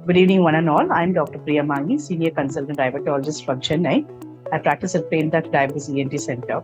Good evening, one and all. I'm Dr. Priyamalini, Senior Consultant Diabetologist from Chennai. I practice at Plain Duck Diabetes ENT Center,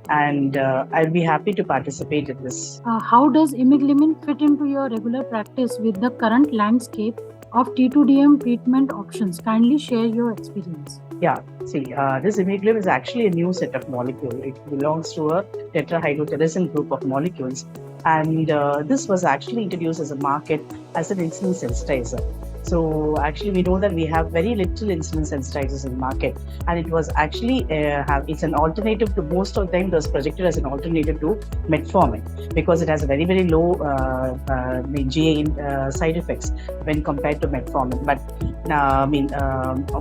and I'll be happy to participate in this. How does Imeglimin fit into your regular practice with the current landscape of T2DM treatment options? Kindly share your experience. Yeah, see, this Imeglimin is actually a new set of molecule. It belongs to a tetrahydroterazine group of molecules, and this was actually introduced as a market as an insulin sensitizer. So actually, we know that we have very little insulin sensitizers in the market, and it was actually it's an alternative to most of them. It was projected as an alternative to metformin because it has a very low GI side effects when compared to metformin. But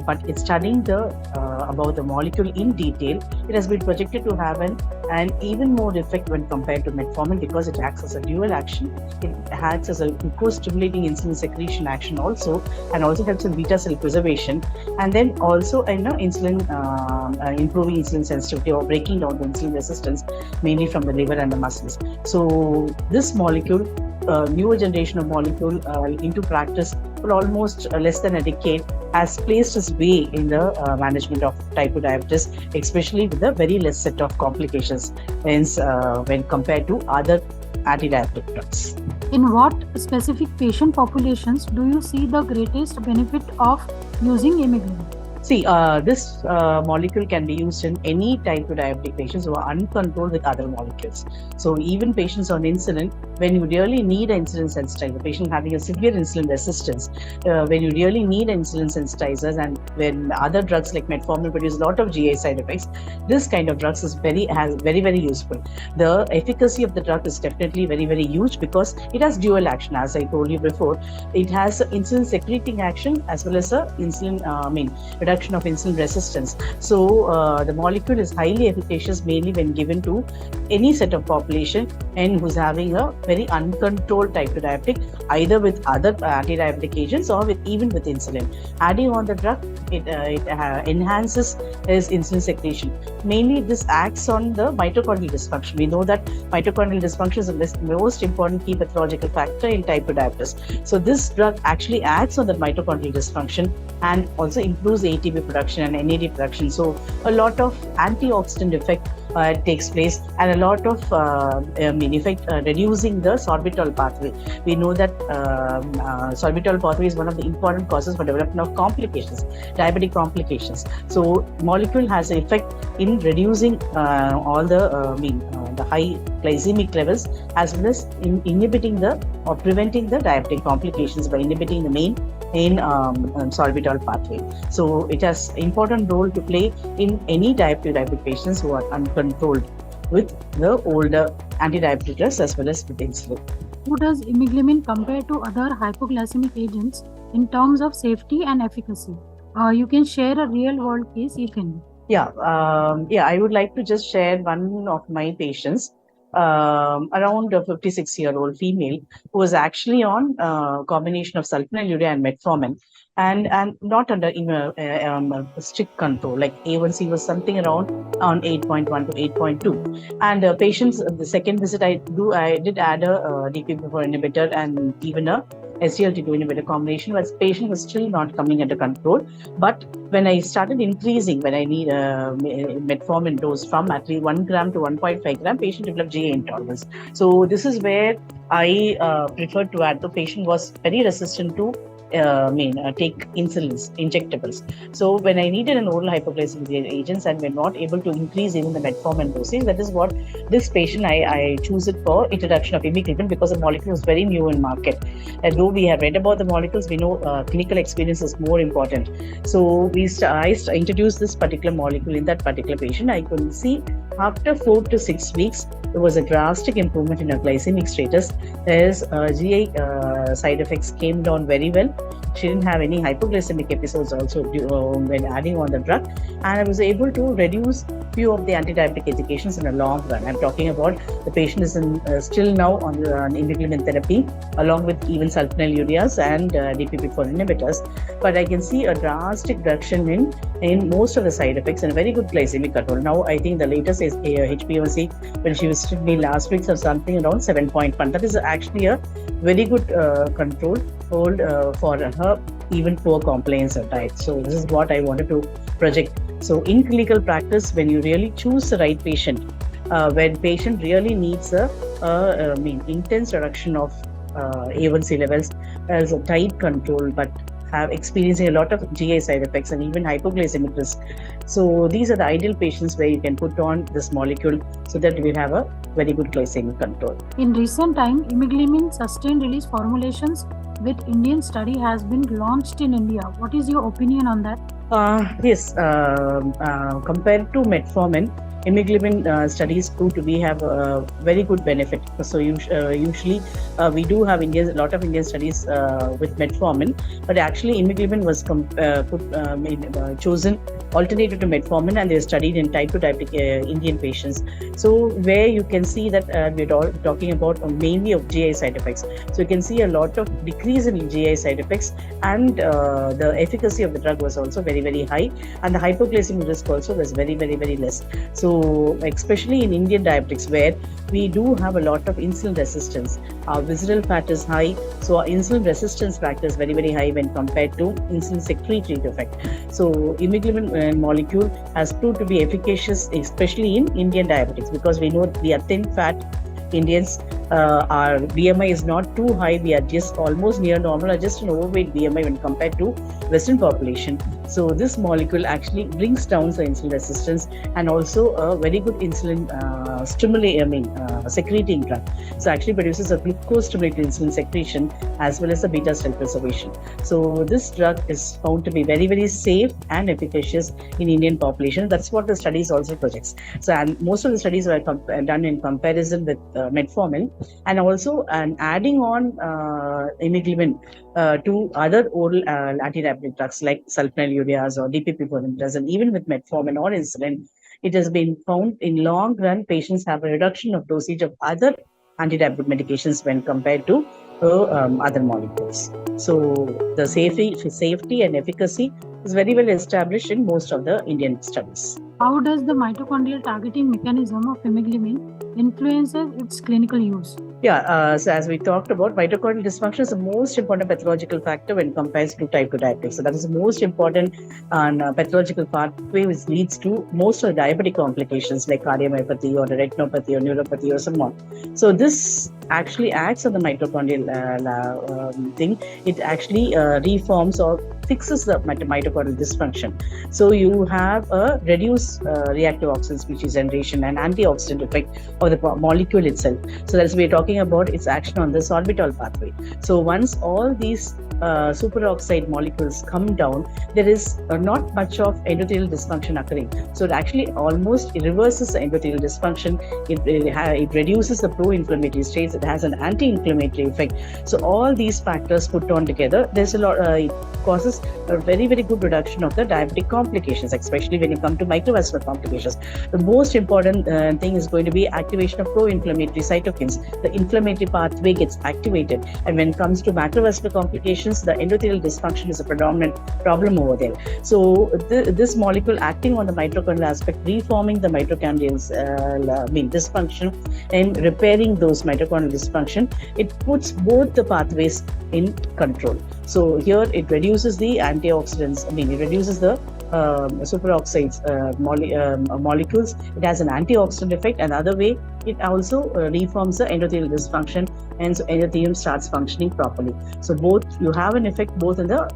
but it's studying about the molecule in detail. It has been projected to have an even more effect when compared to metformin because it acts as a dual action. It acts as a glucose-stimulating insulin secretion action also, and also helps in beta cell preservation, and then also insulin improving insulin sensitivity or breaking down the insulin resistance, mainly from the liver and the muscles. So this molecule, newer generation of molecule into practice for almost less than a decade, has placed its way in the management of type 2 diabetes, especially with a very less set of complications when compared to other anti-diabetic drugs. In what specific patient populations do you see the greatest benefit of using Imeglimin? See, this molecule can be used in any type 2 diabetic patients who are uncontrolled with other molecules. So even patients on insulin, when you really need an insulin sensitizer, patient having a severe insulin resistance, when you really need insulin sensitizers, and when other drugs like metformin produce a lot of GI side effects, this kind of drugs is very useful. The efficacy of the drug is definitely very huge because it has dual action. As I told you before, it has insulin secreting action as well as a insulin reduction of insulin resistance. So the molecule is highly efficacious mainly when given to any set of population and who's having a very uncontrolled type 2 diabetic, either with other anti-diabetic agents or even with insulin. Adding on the drug, it enhances his insulin secretion. Mainly this acts on the mitochondrial dysfunction. We know that mitochondrial dysfunction is the most important key pathological factor in type 2 diabetes. So this drug actually acts on the mitochondrial dysfunction and also improves ATP production and NAD production. So a lot of antioxidant effect takes place, and a lot of effect reducing the sorbitol pathway. We know that sorbitol pathway is one of the important causes for development of complications, diabetic complications. So molecule has an effect in reducing all the high glycemic levels, as well as in inhibiting or preventing the diabetic complications by inhibiting the main sorbitol pathway. So it has important role to play in any type 2 diabetic patients who are uncontrolled with the older anti-diabetic drugs as well as with insulin. How does Imeglimin compare to other hypoglycemic agents in terms of safety and efficacy? You can share a real-world case if any. Yeah, I would like to just share one of my patients, around a 56-year-old female who was actually on combination of sulfonylurea and metformin, and not under strict control. Like A1C was something around on 8.1 to 8.2, and patients, the second visit I did add a DPP4 inhibitor and even a SGLT2 inhibitor combination, but patient was still not coming under control. But when I started increasing, when I need metformin dose from at least 1 gram to 1.5 gram, patient developed GI intolerance. So this is where I preferred to add. The patient was very resistant to take insulins, injectables. So when I needed an oral hypoglycemic agents and we're not able to increase even the metformin dosage, that is what this patient I choose it for introduction of Imeglimin, because the molecule is very new in market. And though we have read about the molecules, we know clinical experience is more important. So I introduced this particular molecule in that particular patient. I could see after 4 to 6 weeks, there was a drastic improvement in her glycemic status. His GI side effects came down very well. She didn't have any hypoglycemic episodes also when adding on the drug, and I was able to reduce few of the anti-diabetic indications in a long run. I'm talking about the patient is still now on Imeglimin therapy, along with even sulfonylureas and DPP-4 inhibitors. But I can see a drastic reduction in most of the side effects and a very good glycemic control. Now, I think the latest is HbA1c when she visited me last week or something around 7.1. That is actually a very good control for her even poor compliance of diet. So this is what I wanted to project. So in clinical practice, when you really choose the right patient, when patient really needs intense reduction of A1C levels as a tight control, but have experiencing a lot of GI side effects and even hypoglycemic risk. So these are the ideal patients where you can put on this molecule so that we have a very good glycemic control. In recent time, Imeglimin sustained release formulations with Indian study has been launched in India. What is your opinion on that? Yes, compared to metformin, Imeglimin studies prove to be have a very good benefit. So usually we do have a lot of Indian studies with metformin, but actually Imeglimin was chosen alternative to metformin, and they're studied in type 2 diabetic Indian patients. So where you can see that we're talking about mainly of GI side effects. So you can see a lot of decrease in GI side effects, and the efficacy of the drug was also very, very high, and the hypoglycemic risk also was very, very, very less. So especially in Indian diabetics, where we do have a lot of insulin resistance, our visceral fat is high, so our insulin resistance factor is very, very high when compared to insulin secretory effect. So Imeglimin molecule has proved to be efficacious, especially in Indian diabetics, because we know we are thin fat Indians. Our BMI is not too high. We are just almost near normal, or just an overweight BMI when compared to Western population. So this molecule actually brings down the insulin resistance and also a very good insulin secreting drug. So actually produces a glucose-stimulated insulin secretion as well as the beta cell preservation. So this drug is found to be very, very safe and efficacious in Indian population. That's what the studies also projects. So and most of the studies were done in comparison with metformin, and also adding on Imeglimin to other oral anti-diabetic drugs like sulfonylureas or DPP-4 inhibitors, and even with metformin or insulin, it has been found in long run patients have a reduction of dosage of other anti-diabetic medications when compared to other molecules. So the safety and efficacy is very well established in most of the Indian studies. How does the mitochondrial targeting mechanism of Imeglimin influences its clinical use? Yeah, so as we talked about, mitochondrial dysfunction is the most important pathological factor when compared to type 2 diabetes. So that is the most important pathological pathway which leads to most of the diabetic complications like cardiomyopathy or retinopathy or neuropathy or so on. So this actually acts on the mitochondrial thing. It actually reforms or fixes the mitochondrial dysfunction. So you have a reduced reactive oxygen species generation and antioxidant effect of the molecule itself. So that's we're talking about its action on this sorbitol pathway. So once all these superoxide molecules come down, there is not much of endothelial dysfunction occurring. So it actually almost reverses the endothelial dysfunction. It reduces the pro-inflammatory states. It has an anti-inflammatory effect. So all these factors put on together, there's a lot. It causes a very, very good reduction of the diabetic complications, especially when you come to microvascular complications. The most important thing is going to be activation of pro-inflammatory cytokines. The inflammatory pathway gets activated, and when it comes to macrovascular complications, the endothelial dysfunction is a predominant problem over there. So this molecule acting on the mitochondrial aspect, reforming the mitochondrial dysfunction and repairing those mitochondrial dysfunction, it puts both the pathways in control. So here it reduces the antioxidants. It reduces the superoxides molecules. It has an antioxidant effect, and the other way it also reforms the endothelial dysfunction, and so endothelium starts functioning properly. So both you have an effect both in the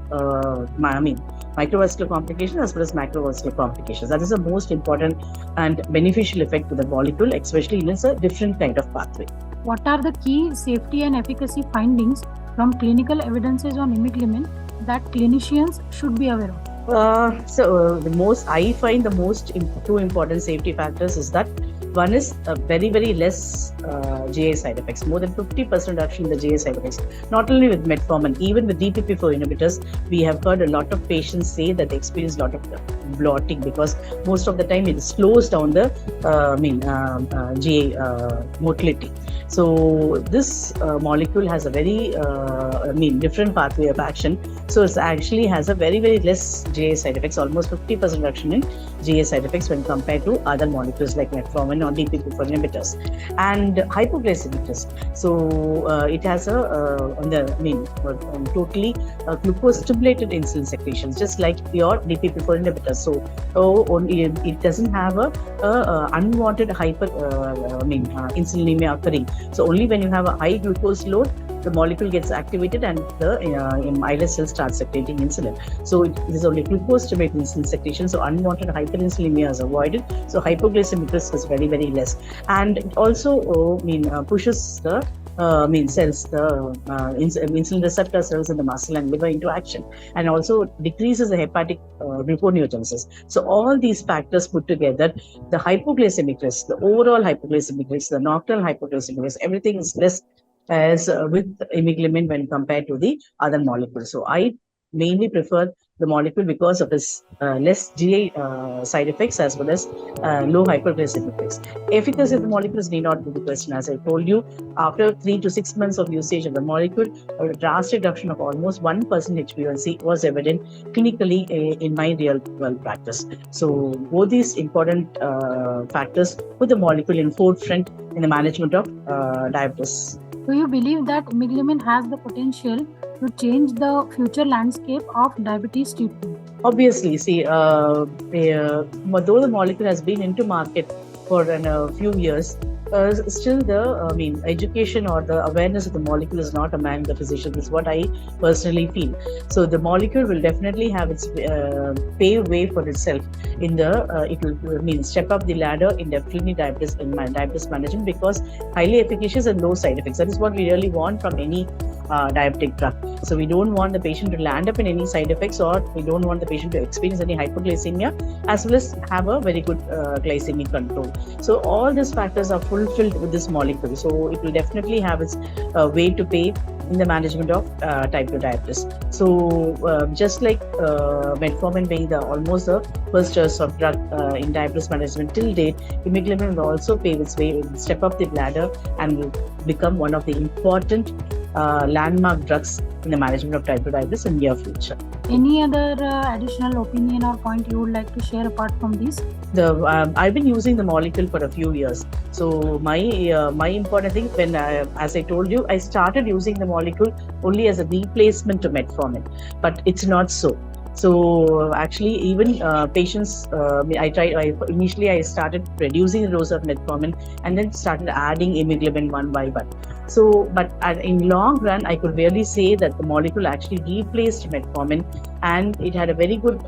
microvascular complications as well as macrovascular complications. That is the most important and beneficial effect to the molecule, especially in a different kind of pathway. What are the key safety and efficacy findings from clinical evidences on Imeglimin that clinicians should be aware of? I find the most two important safety factors is that One is a very less GI side effects, more than 50% reduction in the GI side effects. Not only with metformin, even with DPP-4 inhibitors, we have heard a lot of patients say that they experience a lot of bloating because most of the time it slows down the GI motility. So this molecule has a very different pathway of action. So it actually has a very less GI side effects, almost 50% reduction in GI side effects when compared to other molecules like metformin or DPP-4 inhibitors. And hypoglycemic risk. So it has totally glucose stimulated insulin secretions, just like your DPP-4 inhibitors. So it doesn't have a unwanted insulinemia occurring. So only when you have a high glucose load, the molecule gets activated and the islet cells start secreting insulin. So it is only glucose stimulated insulin secretion. So unwanted hyperinsulinemia is avoided. So hypoglycemic risk is very less, and it also pushes the cells, the insulin receptor cells in the muscle and liver into action, and also decreases the hepatic gluconeogenesis. So all these factors put together, the hypoglycemic risk, the overall hypoglycemic risk, the nocturnal hypoglycemic risk, everything is less as with imeglimin when compared to the other molecules. So I mainly prefer the molecule because of its less GI side effects as well as low hyperglycemic risk. Efficacy of the molecules need not be the question. As I told you, after 3 to 6 months of usage of the molecule, a drastic reduction of almost 1% HbA1c was evident clinically in my real world practice. So both these important factors put the molecule in forefront in the management of diabetes. Do you believe that imeglimin has the potential to change the future landscape of diabetes treatment? Obviously, see, though the molecule has been into market for a few years, still the education or the awareness of the molecule is not among the physicians. Is what I personally feel. So the molecule will definitely have its pave way for itself in the it will step up the ladder in definitely diabetes management, because highly efficacious and low side effects. That is what we really want from any diabetic drug. So we don't want the patient to land up in any side effects, or we don't want the patient to experience any hypoglycemia, as well as have a very good glycemic control. So all these factors are fulfilled with this molecule. So it will definitely have its way to pay in the management of type 2 diabetes. So just like metformin being almost the first choice of drug in diabetes management till date, imeglimin will also pave its way, step up the ladder, and will become one of the important landmark drugs in the management of type 2 diabetes in near future. Any other additional opinion or point you would like to share apart from this? I've been using the molecule for a few years. So my important thing, when as I told you, I started using the molecule only as a replacement to metformin, but it's not so. So actually, even patients, initially I started reducing the dose of metformin and then started adding imeglimin one by one. So, but in long run, I could really say that the molecule actually replaced metformin, and it had a very good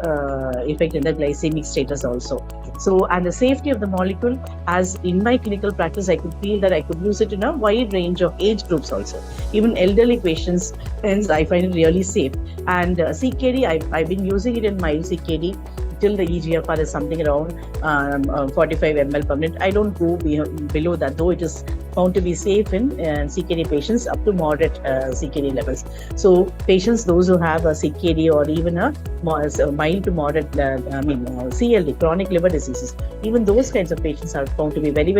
effect in the glycemic status also. So, and the safety of the molecule, as in my clinical practice, I could feel that I could use it in a wide range of age groups also. Even elderly patients, hence I find it really safe. And CKD, I've been using it in my CKD till the EGFR is something around 45 ml per minute. I don't go below that, though it is found to be safe in CKD patients up to moderate CKD levels. So patients, those who have a CKD or even a mild to moderate CLD, chronic liver diseases, even those kinds of patients are found to be very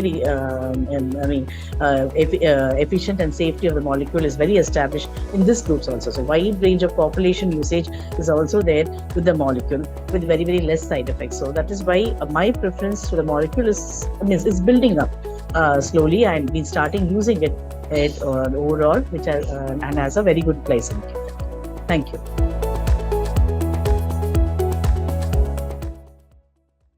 efficient, and safety of the molecule is very established in these groups also. So wide range of population usage is also there with the molecule with very less side effects. So that is why my preference to the molecule is building up slowly. I've been starting using it overall, which and has a very good glycemic. Thank you.